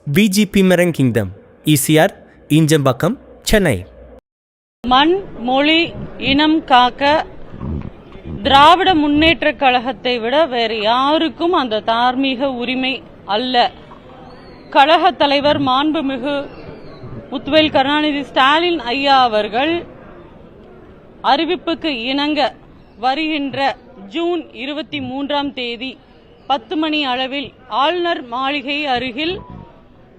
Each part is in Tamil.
VGP Marine Kingdom, ECR, Injambakkam, Chennai. மண், மொழி, இனம் காக்க திராவிட முன்னேற்ற கழகத்தை விட வேறு யாருக்கும் அந்த தார்மீக உரிமை அல்ல. கழக தலைவர் மாண்புமிகு முத்துவேல் கருணாநிதி ஸ்டாலின் ஐயா அவர்கள் அறிவிப்புக்கு இணங்க வருகின்ற ஜூன் 23ஆம் தேதி 10 மணி அளவில் ஆளுநர் மாளிகை அருகில்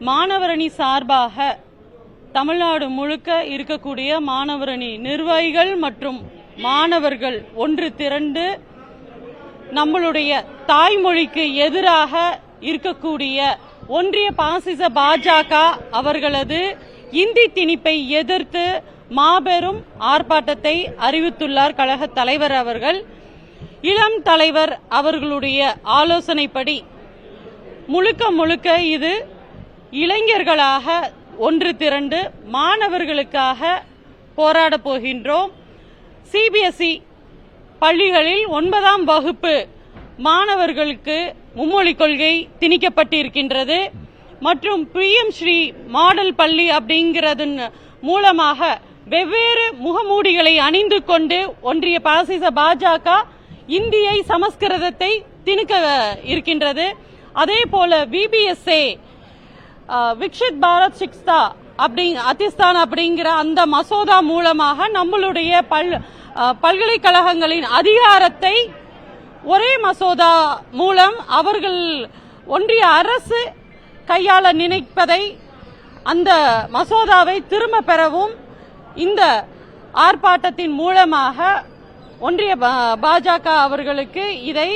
மாணவரணி சார்பாக தமிழ்நாடு முழுக்க இருக்கக்கூடிய மாணவரணி நிர்வாகிகள் மற்றும் மாணவர்கள் ஒன்று திரண்டு நம்மளுடைய தாய்மொழிக்கு எதிராக இருக்கக்கூடிய ஒன்றிய பாசிச பாஜக அவர்களது இந்தி திணிப்பை எதிர்த்து மாபெரும் ஆர்ப்பாட்டத்தை அறிவித்துள்ளார் கழக தலைவர் அவர்கள். இளம் தலைவர் அவர்களுடைய ஆலோசனைப்படி முழுக்க இது இளைஞர்களாக ஒன்று திரண்டு மாணவர்களுக்காக போராட போகின்றோம். CBSE பள்ளிகளில் 9ஆம் வகுப்பு மாணவர்களுக்கு மும்மொழி கொள்கை திணிக்கப்பட்டிருக்கின்றது மற்றும் PM ஸ்ரீ மாடல் பள்ளி அப்படிங்கிறது மூலமாக வெவ்வேறு முகமூடிகளை அணிந்து கொண்டு ஒன்றிய பாசிச பாஜக இந்தியை சமஸ்கிருதத்தை திணிக்க இருக்கின்றது. அதே போல VBSA விக்ஷித் பாரத் சிக்ஸ்தா அதிஸ்தான் அப்படிங்கிற அந்த மசோதா மூலமாக நம்மளுடைய பல்கலைக்கழகங்களின் அதிகாரத்தை ஒரே மசோதா மூலம் அவர்கள் ஒன்றிய அரசு கையாள நினைப்பதை அந்த மசோதாவை திரும்ப பெறவும் இந்த ஆர்ப்பாட்டத்தின் மூலமாக ஒன்றிய பாஜக அவர்களுக்கு இதை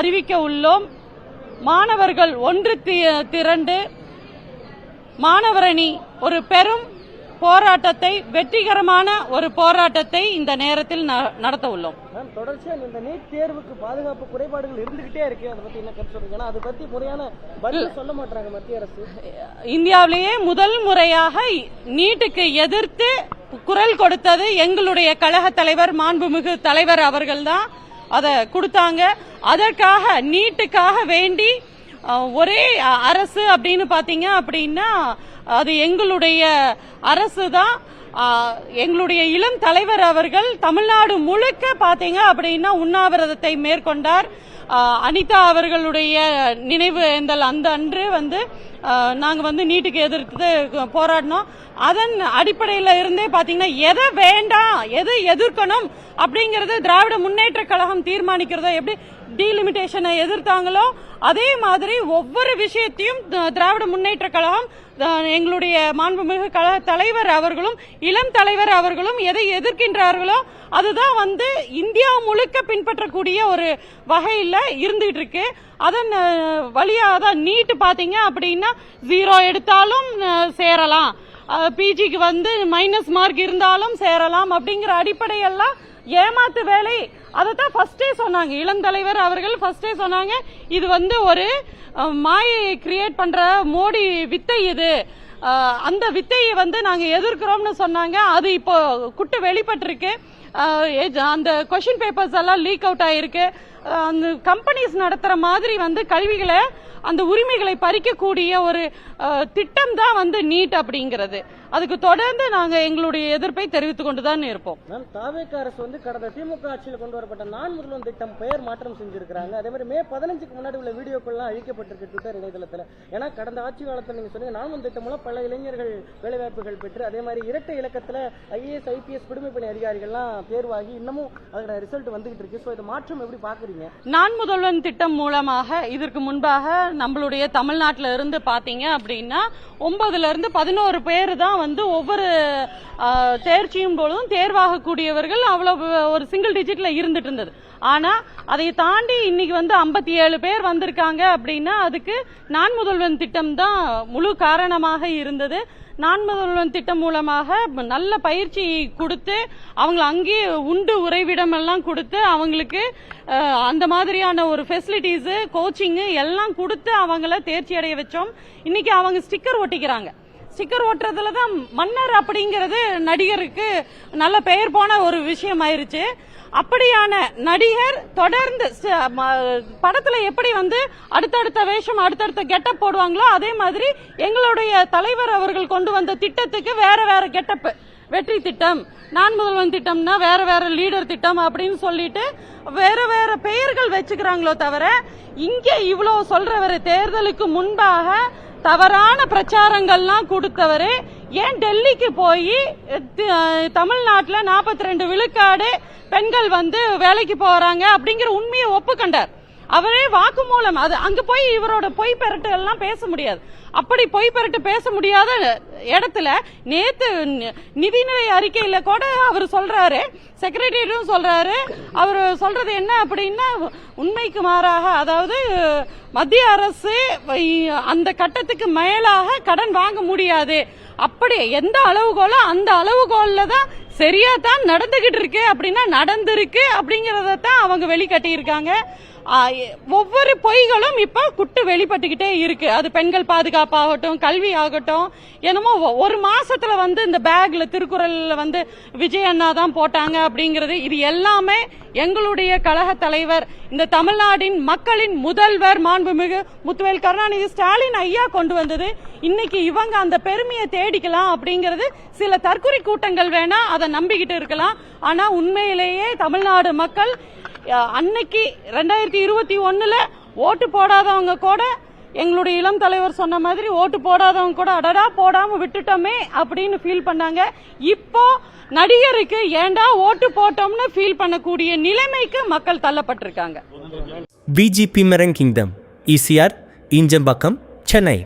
அறிவிக்க உள்ளோம். மாணவர்கள் ஒன்று திரண்டு மாணவரணி ஒரு பெரும் போராட்டத்தை, வெற்றிகரமான ஒரு போராட்டத்தை இந்த நேரத்தில் நடத்த உள்ளோம். தொடர்ச்சியா இந்த நீட் தேர்வுக்கு பாதுகாப்பு குறைபாடுகள் இருந்துகிட்டே இருக்கு. அதை பத்தி என்ன கருத்து சொல்றீங்க? அதை பத்தி முறையான பதில் சொல்ல மாட்டாங்க மத்திய அரசு. இந்தியாவிலேயே முதல் முறையாக நீட்டுக்கு எதிர்த்து குரல் கொடுத்தது எங்களுடைய கழக தலைவர் மாண்புமிகு தலைவர் அவர்கள் தான் அதை கொடுத்தாங்க. அதற்காக நீட்டுக்காக வேண்டி ஒரே அரசு அப்படின்னு பாத்தீங்க அப்படின்னா அது எங்களுடைய அரசு தான். எங்களுடைய இளம் தலைவர் அவர்கள் தமிழ்நாடு முழுக்க பாத்தீங்க அப்படின்னா உண்ணாவிரதத்தை மேற்கொண்டார். அனிதா அவர்களுடைய நினைவு அந்த அன்று நாங்க நீட்டுக்கு எதிர்த்து போராடினோம். அதன் அடிப்படையில் இருந்தே பாத்தீங்கன்னா எதை வேண்டாம் எதை எதிர்க்கணும் அப்படிங்கறது திராவிட முன்னேற்ற கழகம் தீர்மானிக்கிறதோ எப்படி டீலிமிட்டேஷனை எதிர்த்தாங்களோ அதே மாதிரி ஒவ்வொரு விஷயத்தையும் திராவிட முன்னேற்ற கழகம் எங்களுடைய மாண்புமிகு கழக தலைவர் அவர்களும் இளம் தலைவர் அவர்களும் எதை எதிர்க்கின்றார்களோ அதுதான் இந்தியா முழுக்க பின்பற்றக்கூடிய ஒரு வகையில் இருந்துகிட்டு இருக்கு. அதன் வழியாக தான் நீட்டு பாத்தீங்க அப்படின்னா 0 எடுத்தாலும் சேரலாம், பிஜிக்கு மைனஸ் மார்க் இருந்தாலும் சேரலாம் அப்படிங்கிற அடிப்படையெல்லாம் ஏமாத்து வேலை. அதைத்தான் ஃபர்ஸ்டே சொன்னாங்க இளம் தலைவர் அவர்கள். ஃபர்ஸ்டே சொன்னாங்க இது ஒரு மாயை கிரியேட் பண்ற மோடி வித்தை, இது அந்த வித்தையை நாங்க எதிர்க்கிறோம்னு சொன்னாங்க. அது இப்போ குட்டு வெளிப்பட்டிருக்கு. அந்த கொஸ்டின் பேப்பர்ஸ் எல்லாம் லீக் அவுட் ஆயிருக்கு. அந்த கம்பெனிஸ் நடத்துற மாதிரி கல்விகளை அந்த உரிமைகளை பறிக்கக்கூடிய ஒரு திட்டம் தான் நீட் அப்படிங்கிறது. அதுக்கு தொடர்ந்து நாங்க எங்களுடைய எதிர்ப்பை தெரிவித்துக் கொண்டுதான் இருப்போம். தாவேக அரசு கடந்த திமுக ஆட்சியில் கொண்டு வரப்பட்ட நான் முதல்வன் திட்டம் பெயர் மாற்றம் செஞ்சிருக்காங்க. அதே மாதிரி மே 15க்கு முன்னாடி உள்ள வீடியோக்கள்லாம் அழிக்கப்பட்டிருக்கு ட்விட்டர் இணையதளத்தில். ஏன்னா கடந்த ஆட்சி காலத்தில் நீங்க சொன்னீங்க நான் திட்டம் மூலம் பல இளைஞர்கள் வேலைவாய்ப்புகள் பெற்று அதே மாதிரி இரட்டை இலக்கத்தில் IAS IPS குடிமைப்பணி அதிகாரிகள்லாம் தேர்வாகி இன்னமும் அதோட ரிசல்ட் வந்துகிட்டு இருக்கு. ஸோ இது மாற்றம் எப்படி பாக்குறீங்க? நான் முதல்வன் திட்டம் மூலமாக இதற்கு முன்பாக நம்மளுடைய தமிழ்நாட்டில இருந்து பாத்தீங்க அப்படின்னா 9ல இருந்து 11 பேர் தான் ஒவ்வொரு தேர்ச்சியும் போதும் தேர்வாகக்கூடியவர்கள் அவ்வளவு ஒரு சிங்கிள் டிஜிட்ல இருந்துட்டு இருந்தது. ஆனா அதை தாண்டி இன்னைக்கு 57 பேர் வந்திருக்காங்க அப்படின்னா அதுக்கு நான் முதல்வன் திட்டம் தான் முழு காரணமாக இருந்தது. நான் முதல்வன் திட்டம் மூலமாக நல்ல பயிற்சி கொடுத்து அவங்களை அங்கேயே உண்டு உறைவிடம் எல்லாம் கொடுத்து அவங்களுக்கு அந்த மாதிரியான ஒரு ஃபெசிலிட்டிஸ் கோச்சிங் எல்லாம் கொடுத்து அவங்கள தேர்ச்சி அடைய வச்சோம். இன்னைக்கு அவங்க ஸ்டிக்கர் ஒட்டிக்கிறாங்க. ஸ்டிக்கர் ஓட்டுறதுல தான் மன்னர் அப்படிங்கிறது நடிகருக்கு நல்ல பெயர் போன ஒரு விஷயம் ஆயிருச்சு. அப்படியான நடிகர் தொடர்ந்து படத்துல எப்படி வந்து அடுத்தடுத்த வேஷம் அடுத்தடுத்த கெட்டப் போடுவாங்களோ அதே மாதிரி எங்களுடைய தலைவர் அவர்கள் கொண்டு வந்த திட்டத்துக்கு வேற வேற கெட்டப், வெற்றி திட்டம், நான் முதல்வன் திட்டம்னா வேற வேற லீடர் திட்டம் அப்படின்னு சொல்லிட்டு வேற வேற பெயர்கள் வச்சுக்கிறாங்களோ தவிர இங்க இவ்வளவு சொல்றவரு தேர்தலுக்கு முன்பாக தவறான பிரச்சாரங்கள்லாம் கொடுத்தவரு ஏன் டெல்லிக்கு போய் தமிழ்நாட்டில் 42 விழுக்காடு பெண்கள் வந்து வேலைக்கு போறாங்க அப்படிங்கிற உண்மையை ஒப்புக்கண்டார். அவரே வாக்குமூலம், அது அங்க போய் இவரோட பொய் பெரட்டு எல்லாம் பேச முடியாது. அப்படி பொய் பெரட்டு பேச முடியாத இடத்துல நேத்து நிதிநிலை அறிக்கையில கூட அவர் சொல்றாரு, செக்ரட்டரியும் சொல்றாரு, அவர் சொல்றது என்ன அப்படின்னா உண்மைக்கு மாறாக, அதாவது மத்திய அரசு அந்த கட்டத்துக்கு மேலாக கடன் வாங்க முடியாது, அப்படி எந்த அளவுகோலோ அந்த அளவுகோல்ல தான் சரியா தான் நடந்துகிட்டு இருக்கு அப்படின்னா நடந்திருக்கு அப்படிங்கறத தான் அவங்க வெளிக்காட்டி இருக்காங்க. ஒவ்வொரு பொய்களும் இப்ப குட்டு வெளிப்பட்டுக்கிட்டே இருக்கு. அது பெண்கள் பாதுகாப்பு ஆகட்டும், கல்வி ஆகட்டும், என்னமோ ஒரு மாசத்துல வந்து இந்த பேக்ல திருக்குறள்ல வந்து விஜய் அண்ணா தான் போட்டாங்க அப்படிங்கிறது, இது எல்லாமே எங்களுடைய கழக தலைவர், இந்த தமிழ்நாட்டின் மக்களின் முதல்வர் மாண்புமிகு முத்துவேல் கருணாநிதி ஸ்டாலின் ஐயா கொண்டு வந்தது. இன்னைக்கு இவங்க அந்த பெருமையை தேடிக்கலாம் அப்படிங்கிறது சில தற்குறி கூட்டங்கள் வேணா அதை நம்பிக்கிட்டு இருக்கலாம். ஆனா உண்மையிலேயே தமிழ்நாடு மக்கள் அன்னைக்கு 2021 ஓட்டு போடாதவங்க கூட, எங்களுடைய இளம் தலைவர் சொன்ன மாதிரி ஓட்டு போடாதவங்க கூட அடடா போடாம விட்டுட்டோமே அப்படின்னு ஃபீல் பண்ணாங்க. இப்போ நடிகருக்கு ஏண்டா ஓட்டு போட்டோம்னு ஃபீல் பண்ணக்கூடிய நிலைமைக்கு மக்கள் தள்ளப்பட்டிருக்காங்க. VGP Marine Kingdom, ECR, Injambakkam, Chennai.